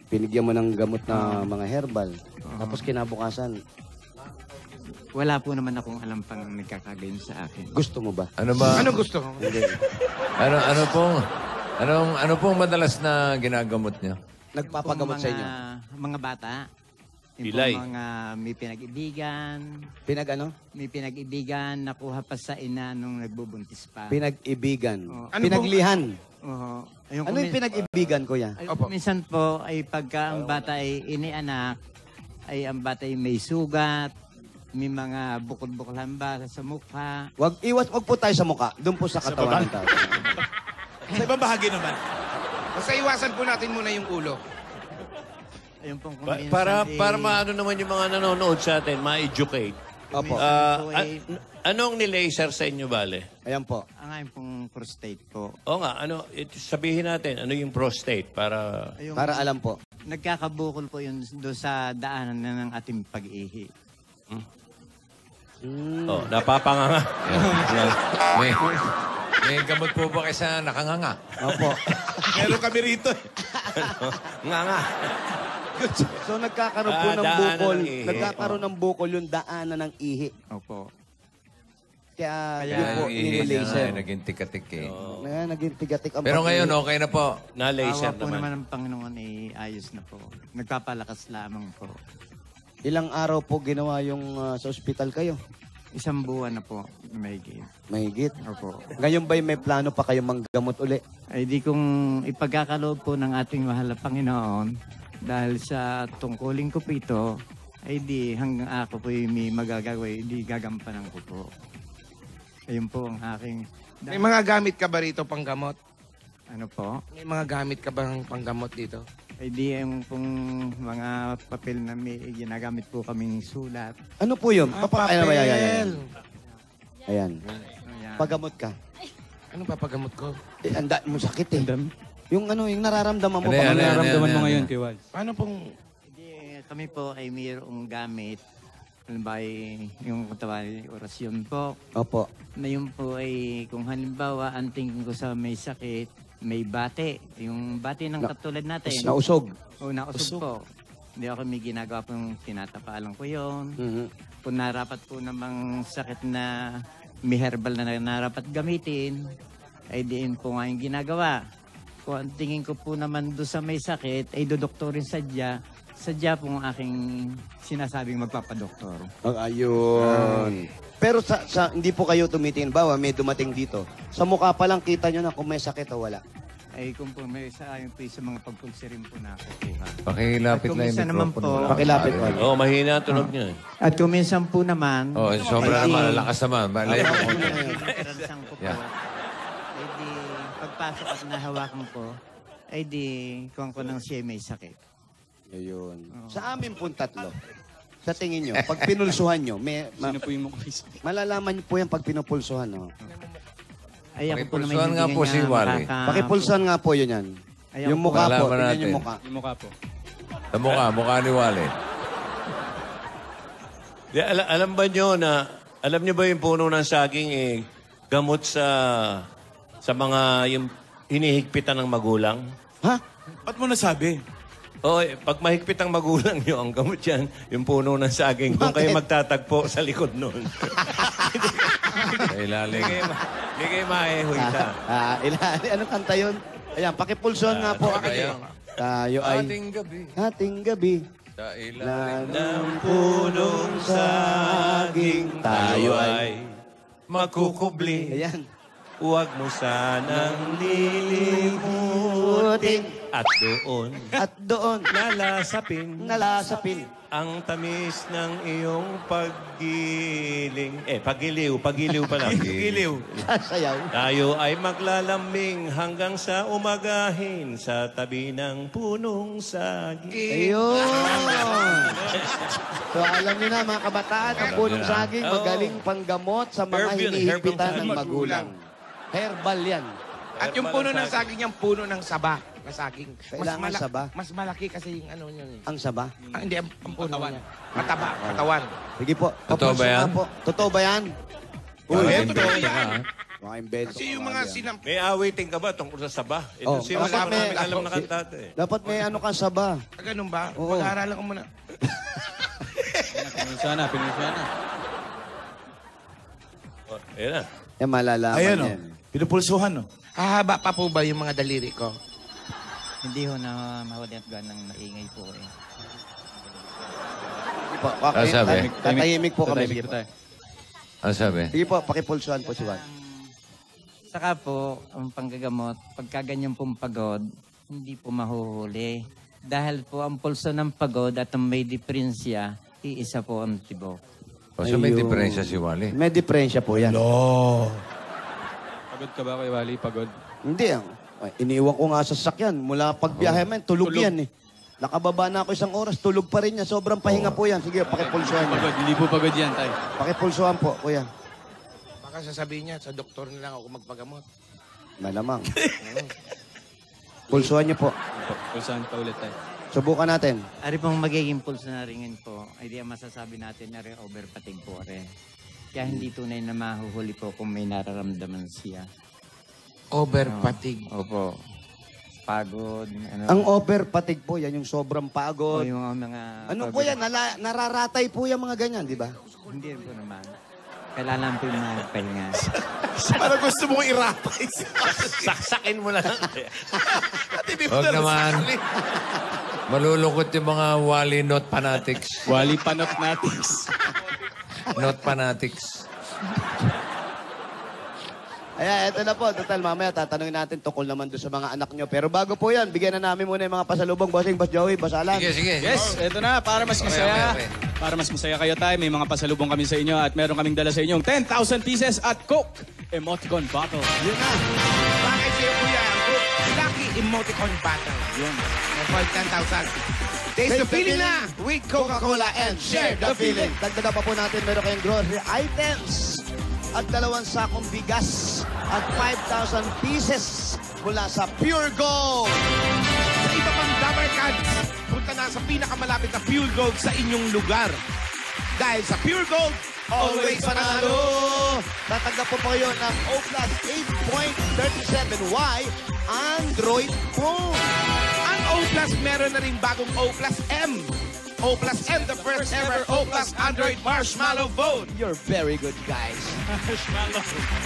Speaker 4: Binigyan mo ng gamot na mga herbal. Tapos kinabukasan,
Speaker 7: Wala po naman akong alam pang nagkakagayon sa akin.
Speaker 4: gusto mo ba?
Speaker 3: Ano ba?
Speaker 5: Anong gusto mo?
Speaker 4: Hindi.
Speaker 3: Ano pong madalas na ginagamot niya?
Speaker 4: Nagpapagamot sa inyo.
Speaker 7: Mga bata. Yung
Speaker 1: Pilay.
Speaker 7: pong mga may pinag-ibigan.
Speaker 4: Pinag-ano?
Speaker 7: May pinag-ibigan, nakuha pa sa ina nung nagbubuntis pa.
Speaker 4: Pinag-ibigan.
Speaker 5: Ano
Speaker 4: Pinaglihan.
Speaker 7: Oo.
Speaker 4: Ano yung pinag-ibigan, kuya?
Speaker 7: Ay, minsan po ay pagka ang bata ay inianak, ay ang bata ay may sugat, may mga bukol-bukolan ba sa mukha.
Speaker 4: Wag po tayo sa mukha. Doon po sa katawan ng tao.
Speaker 2: Sa ibang bahagi naman.
Speaker 5: Basta iwasan po natin muna yung ulo.
Speaker 7: Ayun pong
Speaker 1: Para maano naman yung mga nanonood sa atin, ma-educate.
Speaker 4: Opo.
Speaker 1: Anong nilaser sa inyo, Bale?
Speaker 4: Ayan po.
Speaker 7: Ang aking pong prostate po.
Speaker 1: O nga, sabihin natin, ano yung prostate para...
Speaker 7: Ayun,
Speaker 4: Para alam po.
Speaker 7: nagkakabukol po yun doon sa daanan ng ating pag-ihi.
Speaker 1: Oh, napapanganga.
Speaker 3: May gamot po ba kayo sa nakanganga?
Speaker 4: Opo.
Speaker 2: Meron kami rito.
Speaker 1: Nganga.
Speaker 4: So nagkakaroon po ng
Speaker 1: Daanan
Speaker 4: bukol.
Speaker 1: ng ihi.
Speaker 4: Nagkakaroon ng bukol yung daanan ng ihi.
Speaker 7: Opo.
Speaker 4: Kaya yun
Speaker 3: Kaya
Speaker 4: po,
Speaker 3: yung ihi niya
Speaker 4: nililaser.
Speaker 3: ay naging tikatik eh.
Speaker 4: Naging tigatik ang
Speaker 3: Pero ngayon,
Speaker 4: pag-ihi.
Speaker 3: okay na po.
Speaker 1: Na-laser
Speaker 7: Awa po
Speaker 1: naman.
Speaker 7: naman ng Panginoon ay ayos na po. Nagpapalakas lamang po.
Speaker 4: Ilang araw po ginawa yung sa ospital kayo?
Speaker 7: 1 buwan na po, mahigit.
Speaker 4: Mahigit.
Speaker 7: Opo.
Speaker 4: Ngayon ba'y may plano pa kayo manggamot uli?
Speaker 7: Ay di kung ipagkakaloob po ng ating mahal na Panginoon, dahil sa tungkulin ko po ito, ay di hanggang ako po may magagawin, di gagampanan ko po. Ayun po ang aking...
Speaker 5: May mga gamit ka ba rito pang gamot?
Speaker 7: Ano po?
Speaker 5: May mga gamit ka bang pang gamot dito?
Speaker 7: Ay di yung pong mga papel na may ginagamit po kaming sulat.
Speaker 4: Ano po yun?
Speaker 5: Papel.
Speaker 4: Ayan.
Speaker 7: Ayan.
Speaker 4: Pagamot ka.
Speaker 5: Anong papagamot ko?
Speaker 4: Anda mo sakit eh. Yung nararamdaman mo.
Speaker 3: Ano
Speaker 4: pag
Speaker 3: yan, ano yan,
Speaker 8: Nararamdaman
Speaker 3: ano
Speaker 8: mo
Speaker 3: yan?
Speaker 8: ngayon kay Wal?
Speaker 5: Paano pong...
Speaker 7: Hindi, kami po ay mayroong gamit halimbawa yung katawan, orasyon po.
Speaker 4: Opo.
Speaker 7: Na yun po ay kung halimbawa ang tingin ko sa may sakit, may bate. Yung bate ng katulad natin.
Speaker 4: Nausog.
Speaker 7: O nausog po. Hindi ako may ginagawa pong tinatapalan ko yun.
Speaker 4: Mhm.
Speaker 7: Kung narapat po namang sakit na may herbal na narapat gamitin, ay diin po nga yung ginagawa. Kung ang tingin ko po naman doon sa may sakit, ay dodoktorin sadya po ang aking sinasabing magpapadoktor.
Speaker 4: Ayun. Pero hindi po kayo tumitingin. Bawa, may dumating dito. Sa mukha pa lang kita nyo na kung may sakit o wala.
Speaker 7: Ay kung po may sa ayon po sa mga pagpulsirin po na kukuha.
Speaker 3: Pakilapit
Speaker 7: At kung
Speaker 3: lang yung
Speaker 7: minsan naman
Speaker 3: microphone.
Speaker 7: po-
Speaker 3: mo.
Speaker 4: Pakilapit po.
Speaker 1: Oh, mahina ang tunog niya.
Speaker 7: At kung minsan po naman,
Speaker 3: Oh, sobra naman. Lakas naman. Balay mo.
Speaker 7: karanasan ko po,
Speaker 3: Yeah.
Speaker 7: ay di pagpasok at nahawakan ko, ay di kuwan ko ng siya may sakit.
Speaker 4: Ayun. Sa amin pong tatlo. Sa tingin nyo, pag pinulsuhan nyo,
Speaker 8: Sino po yung mukha?
Speaker 4: malalaman nyo po yan pag pinupulsuhan. No?
Speaker 7: Ay ako po naman
Speaker 3: Pakipulsuhan nga
Speaker 7: hindi
Speaker 3: po
Speaker 7: niya
Speaker 3: si Wally.
Speaker 4: Pakipulsuhan nga po yun yan.
Speaker 7: Ay,
Speaker 4: Yung
Speaker 7: ako po.
Speaker 4: mukha po,
Speaker 3: Malaman
Speaker 4: tingnan
Speaker 3: natin.
Speaker 4: yung mukha.
Speaker 8: Yung mukha po.
Speaker 3: Sa mukha ni Wally.
Speaker 1: Alam ba nyo na, alam nyo ba yung puno ng saging gamot sa mga yung hinihigpitan ng magulang?
Speaker 2: Ha? Ba't mo nasabi?
Speaker 1: Oo, pag mahigpit ang magulang nyo, ang gamot yan, yung puno ng saging. Doon kayo magtatagpo sa likod nun.
Speaker 3: Sa ilalim.
Speaker 1: Hindi kayo maehoita.
Speaker 4: Anong kanta yun? Ayan, pakipulsuhan nga po.
Speaker 3: Tayo.
Speaker 4: Tayo ay
Speaker 3: Ating gabi.
Speaker 4: ating gabi.
Speaker 3: Sa ilalim.
Speaker 1: Ng punong saging, tayo ay makukubli.
Speaker 4: Ayan.
Speaker 1: Huwag mo sanang lilimutin. At doon, nalasapin ang tamis ng iyong paggiling. Pagiliw pala. Pagiliw.
Speaker 4: Sasayaw.
Speaker 1: Tayo ay maglalambing hanggang sa umagahin sa tabi ng punong saging.
Speaker 4: Ayun. So alam niyo na mga kabataan, ang punong saging magaling panggamot sa mga
Speaker 1: Herbal
Speaker 4: hinihigpitan ng
Speaker 1: saging.
Speaker 4: magulang. Herbal yan.
Speaker 5: At yung puno ng saging, yung puno ng saba na saging.
Speaker 4: Kailangan saba?
Speaker 5: Mas malaki kasi yung ano yun.
Speaker 4: Ang saba.
Speaker 5: Hindi, ang puno niya. Mataba, katawan.
Speaker 4: Sige po.
Speaker 3: Totoo ba yan?
Speaker 4: Papulso nga po. Totoo ba yan?
Speaker 5: Totoo
Speaker 3: Invento ka,
Speaker 5: yan.
Speaker 3: ha?
Speaker 4: Mga invento.
Speaker 5: Kasi yung mga sinam...
Speaker 1: May awiting ka ba tungkol sa saba? Ito
Speaker 4: Oh,
Speaker 1: siya
Speaker 4: dapat may-
Speaker 1: alam na kantata eh.
Speaker 4: Dapat may ano kang saba.
Speaker 5: Ganun ba?
Speaker 4: Oo.
Speaker 5: Mag-aaralan ko muna.
Speaker 8: Pinulsuhan na.
Speaker 1: Ayan na.
Speaker 4: Yan malalaman
Speaker 2: Ayan o.
Speaker 4: yan.
Speaker 2: Pinupulsuhan o.
Speaker 5: Hahaba pa po ba yung mga daliri ko?
Speaker 7: Hindi ho na mahuli at ganang maingay po eh.
Speaker 4: Sige po. Okay,
Speaker 3: sabi?
Speaker 4: Tatahimik po kami. Sige
Speaker 8: Tahimik
Speaker 4: po.
Speaker 8: tayo.
Speaker 3: Ano sabi?
Speaker 4: Sige po, pakipulsuhan po si Juan.
Speaker 7: Saka po, ang panggagamot, pagka ganyan pong pagod, hindi po mahuhuli. Dahil po ang pulso ng pagod at ang may diferensya, iisa po ang tibok.
Speaker 3: O, so may
Speaker 4: Ayun.
Speaker 3: diferensya si Wally.
Speaker 4: May diferensya po yan.
Speaker 8: Pagod ka ba kay Wally? Pagod?
Speaker 4: Hindi. Iniwan ko nga sa sasakyan. Mula pagbiyahe man, tulog yan eh. Nakababa na ako 1 oras, tulog pa rin yan. Sobrang pahinga po yan. Sige, pakipulsuhan niya.
Speaker 8: Pagod. Hindi po pagod yan, tay.
Speaker 4: Pakipulsuhan po, kuya.
Speaker 5: Baka sasabihin niya, sa doktor na lang ako magpagamot.
Speaker 4: Malamang. Pulsuhan niyo po.
Speaker 8: Pulsahan pa ulit, tay.
Speaker 4: Subukan natin.
Speaker 7: Ari pong magiging pulso na ringin po, ay di ang masasabi natin na rin overpatig po rin. Kaya hindi tunay na mahuhuli po kung may nararamdaman siya.
Speaker 5: Over-fatigue.
Speaker 7: Opo. Pagod. Ano,
Speaker 4: Ang overpatig po, yan yung sobrang
Speaker 7: o
Speaker 4: pagod.
Speaker 7: yung mga...
Speaker 4: Ano po yan? Nararatay po yung mga ganyan, di ba?
Speaker 7: Hindi po naman. Kailangan po yung mga pahinga.
Speaker 2: Para gusto mong iratay.
Speaker 1: Saksakin mo lang.
Speaker 3: Huwag naman. Malulungkot yung mga Wally not fanatics.
Speaker 8: Wally panot natics.
Speaker 3: Not fanatics.
Speaker 4: Ayan, eto na po. Total, mamaya tatanungin natin tukol naman doon sa mga anak nyo. Pero bago po yan, bigyan na namin muna yung mga pasalubong. Bossing, Boss Joey, Boss Alan.
Speaker 3: Sige.
Speaker 8: Yes, eto na. Para mas masaya.
Speaker 3: Okay.
Speaker 8: Para mas masaya kayo tayo, may mga pasalubong kami sa inyo at meron kaming dala sa inyong 10,000 pieces at Coke Emoticon Bottle.
Speaker 5: Yun na. Bakit sa'yo kuya? Lucky Emoticon Battle. Yun. For 10,000. Taste the feeling na with Coca-Cola and share the feeling.
Speaker 4: Dagdagan pa po natin, meron kayong grocery items at 2 sakong bigas at 5,000 pieces mula sa Pure Gold.
Speaker 5: Sa iba pang Dabber Cards, punta na sa pinakamalapit na Fuel Gold sa inyong lugar. Dahil sa Pure Gold, always panalo!
Speaker 4: Tatanggap po kayo ng O Plus 8.37Y Android phone.
Speaker 5: Ang O Plus meron na rin bagong O Plus M. O Plus M, the first ever O Plus Android Marshmallow phone.
Speaker 4: You're very good, guys.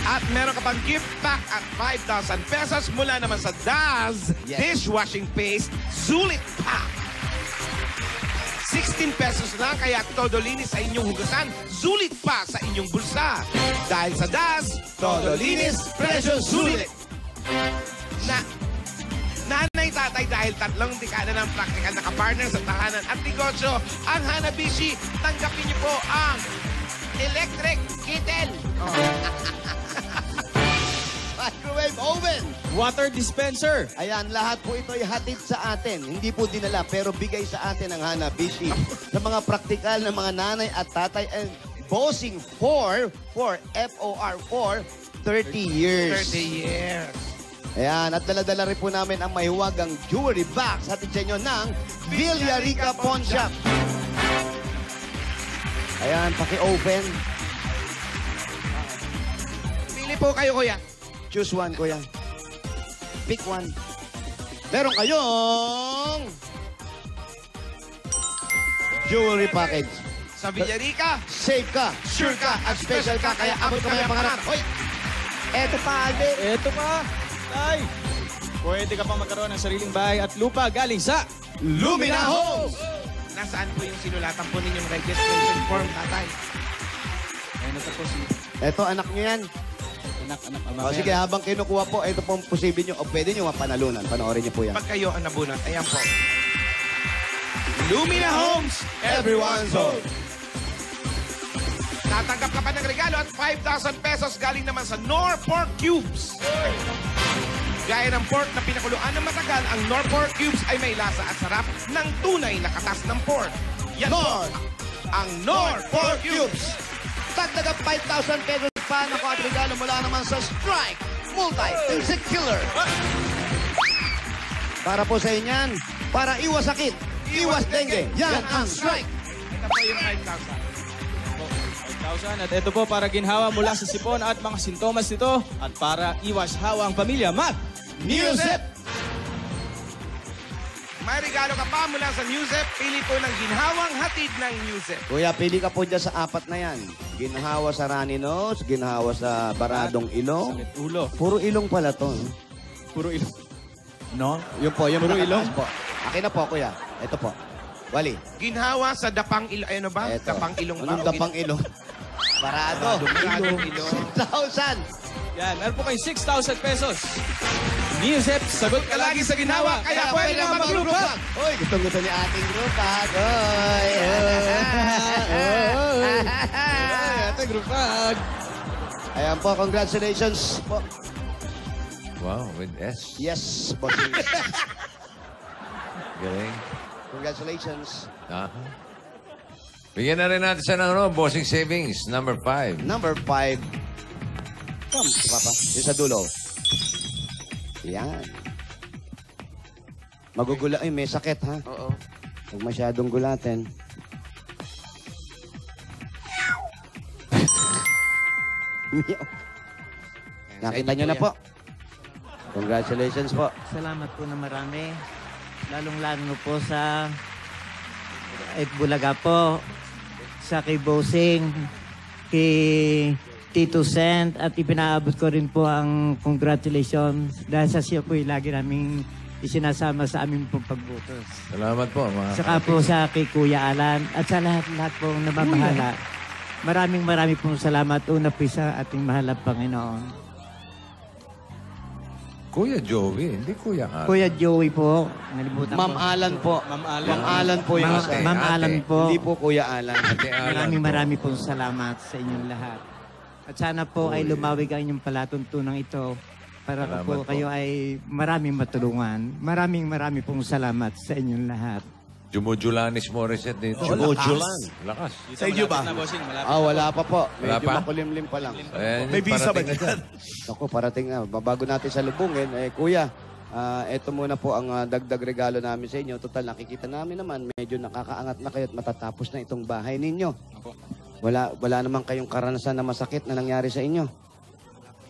Speaker 5: At meron ka pang gift pack at 5,000 pesos mula naman sa Daz
Speaker 4: Yes.
Speaker 5: Dishwashing Paste Sulit Pack. 16 pesos lang, kaya todo linis sa inyong hugasan, sulit pa sa inyong bulsa. Dahil sa Daz, todo linis, presyo sulit. Nanay, tatay, dahil tatlong dekada ng praktikal na kapartner sa tahanan at negosyo, ang Hanabishi, tanggapin niyo po ang electric kettle.
Speaker 4: Microwave oven.
Speaker 8: Water dispenser.
Speaker 4: Ayan, lahat po ito ay hatid sa atin. Hindi po dinala, pero bigay sa atin ng Hanabishi. Sa mga praktikal na mga nanay at tatay and bossing for F-O-R, 30 years.
Speaker 5: 30 years.
Speaker 4: Ayan, at dala-dala rin po namin ang mahiwagang jewelry box hatid sa inyo ng Villarica Pawn Shop. Ayan, paki-open.
Speaker 5: Pili po kayo, kuya.
Speaker 4: Choose one, kuya. Pick one. Meron kayong jewelry package.
Speaker 5: Sa Villarica,
Speaker 4: Safe ka, sure ka, at special ka, kaya abot kami ang pangarap. Hoy! Eto pa, Alde.
Speaker 8: Ito pa. Tay. Pwede ka pang magkaroon ng sariling bahay at lupa galing sa
Speaker 4: Lumina Homes!
Speaker 5: nasaan po yung sinulatan po ninyong registration form, tatay?
Speaker 8: Ayun ito po si
Speaker 4: Eto, anak nyo yan.
Speaker 8: anak.
Speaker 4: O sige, habang kinukuha po, ito po ang posible nyo, o pwede nyo mapanalunan. Panoorin nyo po yan.
Speaker 5: Pag kayo ang nabunot, ayan po. Lumina Homes,
Speaker 4: Everyone's home.
Speaker 5: Tatanggap ka pa ng regalo at 5,000 pesos galing naman sa Nor Pork Cubes. Gaya ng pork na pinakuluan ng matagal, ang Nor Pork Cubes ay may lasa at sarap ng tunay na katas ng pork. Yan po, ang Nor Pork Cubes.
Speaker 4: Tagdaga 5,000 pesos pa na po at regalo mula naman sa Strike Multi-Insect Killer. Para po sa inyan, para iwas sakit, iwas dengue. Yan ang Strike.
Speaker 5: Ito po yung 5,000.
Speaker 8: 5,000 at ito po para ginhawa mula sa sipon at mga sintomas nito at para iwas hawa ang pamilya.
Speaker 4: Newsep.
Speaker 5: May regalo ka pa mula sa Newsep. Pili po ng ginhawang hatid ng Newsep.
Speaker 4: Kuya, pili ka po dyan sa apat na yan. Ginhawa sa runny nose, ginhawa sa baradong ilong.
Speaker 8: Sakit ulo.
Speaker 4: Puro ilong pala to. No?
Speaker 8: Puro ilong. No?
Speaker 4: Yun po, yung
Speaker 8: Puro
Speaker 4: nakataas
Speaker 8: ilong?
Speaker 4: po. Akin na po, kuya. Ito po. Wali.
Speaker 5: Ginhawa sa dapang ilong. Ano ba?
Speaker 4: Ito.
Speaker 5: Dapang ilong ba?
Speaker 4: Anong dapang ilong? Barado.
Speaker 5: Baradong ilong.
Speaker 4: 6,000.
Speaker 8: Yan, meron po kayong 6,000 pesos. Newsep, sagot ka lagi sa ginawa, kaya pwede na mag-group hug.
Speaker 4: Uy, gustong-gusto ni ating group hug. Uy,
Speaker 8: Ito, group hug.
Speaker 4: Ayan po, congratulations po.
Speaker 3: Wow, with S.
Speaker 4: Yes, bossing.
Speaker 3: Galing.
Speaker 4: Congratulations.
Speaker 3: Aha. Bigyan na rin natin sa bossing savings, number 5.
Speaker 4: Number 5. Come, Papa. Yung sa dulo. Yan. Magugula. Ay, may sakit, ha?
Speaker 5: Oo.
Speaker 4: Huwag masyadong gulatin. Nakita nyo na po. Congratulations po.
Speaker 7: Salamat po na marami. Lalong-lalo po sa Bulaga po, sa kay Bossing, kay Tito Sent, at ipinaabot ko rin po ang congratulations dahil sa siya po lagi naming isinasama sa aming pong pagbutos.
Speaker 3: Salamat po, mga
Speaker 7: Saka po sa kay Kuya Alan at sa lahat-lahat pong namamahala. Maraming pong salamat. Una po sa ating mahalang Panginoon.
Speaker 3: Kuya Joey, hindi Kuya Alan.
Speaker 7: Kuya Joey po, nalimutan
Speaker 4: Ma'am
Speaker 7: ko.
Speaker 4: Alan po.
Speaker 8: Ma'am Alan.
Speaker 4: Ma'am Alan po yung
Speaker 3: Ate.
Speaker 7: Ma'am Alan po.
Speaker 4: Hindi po Kuya Alan.
Speaker 3: Ate Alan po.
Speaker 7: Maraming pong salamat sa inyong lahat. At sana po ay lumawig ang inyong palatuntunang ito para
Speaker 3: Salamat
Speaker 7: po kayo ay maraming matulungan. Maraming pong salamat sa inyong lahat.
Speaker 3: Jumujulanis Morissette dito.
Speaker 4: Jumujulan.
Speaker 3: Lakas.
Speaker 2: Sa inyo ba?
Speaker 8: Malapit na, bossing, malapit.
Speaker 4: Ah, wala pa po.
Speaker 3: Wala
Speaker 4: Medyo
Speaker 3: pa?
Speaker 4: makulimlim pa lang.
Speaker 3: Ayan,
Speaker 2: May visa ba
Speaker 3: parating na
Speaker 2: dyan?
Speaker 4: Ako, parating na. Bago natin sa lubungin, kuya, ito muna po ang dagdag regalo namin sa inyo. Total, nakikita namin naman, medyo nakakaangat na kayo at matatapos na itong bahay ninyo. Wala naman kayong karanasan na masakit na nangyari sa inyo.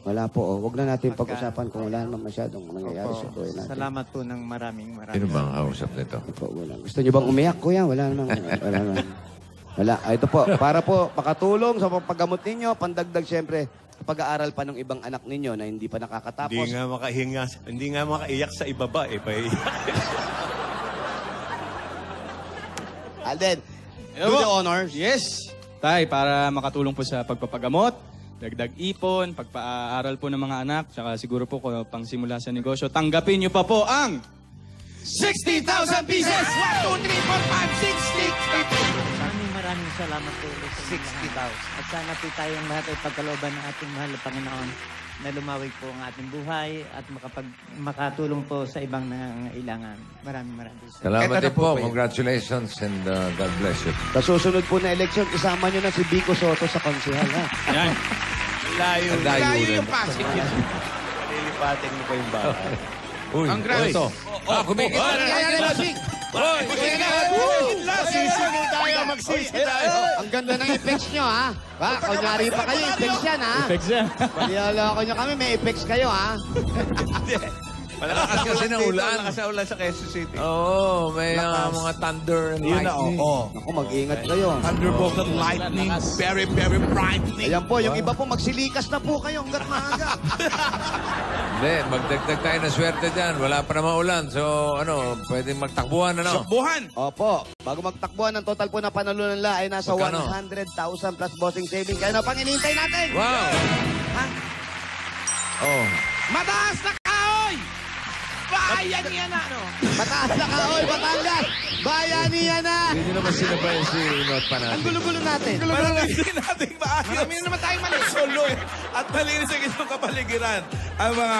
Speaker 4: Wala po. Oh. Huwag na natin pag-usapan kung wala naman masyadong nangyayari sa buhay natin.
Speaker 7: Salamat po ng maraming.
Speaker 3: Sino bang kausap nito?
Speaker 4: Po, wala. Gusto niyo bang umiyak, kuya? Wala naman. Wala naman. Wala. Ito po, para po makatulong sa paggamot ninyo, pandagdag siyempre pag-aaral pa ng ibang anak ninyo na hindi pa nakakatapos.
Speaker 1: Hindi nga makaiyak sa ibaba eh.
Speaker 4: Alden, do the honors.
Speaker 8: Yes. Tay, para makatulong po sa pagpapagamot, dagdag ipon, pagpaaral po ng mga anak, tsaka siguro po kung pangsimula sa negosyo, tanggapin niyo pa po ang 60,000 pieces!
Speaker 5: 1, 2, 3, 4, 5, 6, 60.
Speaker 7: Maraming salamat po ulit sa 60,000. At sana po tayong lahat ay pagkalooban ng ating mahal na Panginoon na lumawig po ang ating buhay at makatulong po sa ibang nangangailangan. Maraming
Speaker 3: Salamat din po. Congratulations and God bless you.
Speaker 4: Sa susunod po na eleksyon, isama nyo na si Vico Soto sa konsihal, ha?
Speaker 8: Yan.
Speaker 5: Layo yung Pasig.
Speaker 1: Lilipatin mo pa yung bahay.
Speaker 3: Uy,
Speaker 5: Congrats.
Speaker 3: kumikita na.
Speaker 4: Magsisi tayo. Ang ganda ng effects nyo, ha? Kunyari pa kayo, effects yan, ha?
Speaker 8: Effects yan.
Speaker 4: Paliloko nyo kami, may effects kayo, ha?
Speaker 3: Malakas kasi ng ulan.
Speaker 1: Malakas na ulan sa Quezon City.
Speaker 3: Oo, may mga thunder and
Speaker 2: Yun na,
Speaker 3: lightning.
Speaker 4: Naku, mag-ingat kayo.
Speaker 2: Thunderbolt and lightning. Very, very frightening.
Speaker 4: Ayan po, yung iba po, magsilikas na po kayo hanggat maaga.
Speaker 3: Hindi, magdagdag tayo ng swerte dyan. Wala pa naman ulan. So, pwedeng magtakbuhan,
Speaker 2: Sakbuhan.
Speaker 4: Opo, bago magtakbuhan, ang total po na panalunan nila ay nasa
Speaker 3: Magkano?
Speaker 4: 100,000 plus bossing saving. Kaya na pang inintay natin.
Speaker 3: Wow!
Speaker 4: Ha?
Speaker 3: Oh.
Speaker 5: Mataas na kahoy! Bayan niya na, no?
Speaker 4: Mataas na kahoy, Batangas! Bayani yan na!
Speaker 3: Hindi naman sinabayan si Not pa
Speaker 4: Ang
Speaker 3: natin.
Speaker 4: gulo-gulo natin.
Speaker 2: Panatilihin natin maayos.
Speaker 5: Marami na naman tayong mali.
Speaker 2: Solo at malinis ang inyong kapaligiran. Ang mga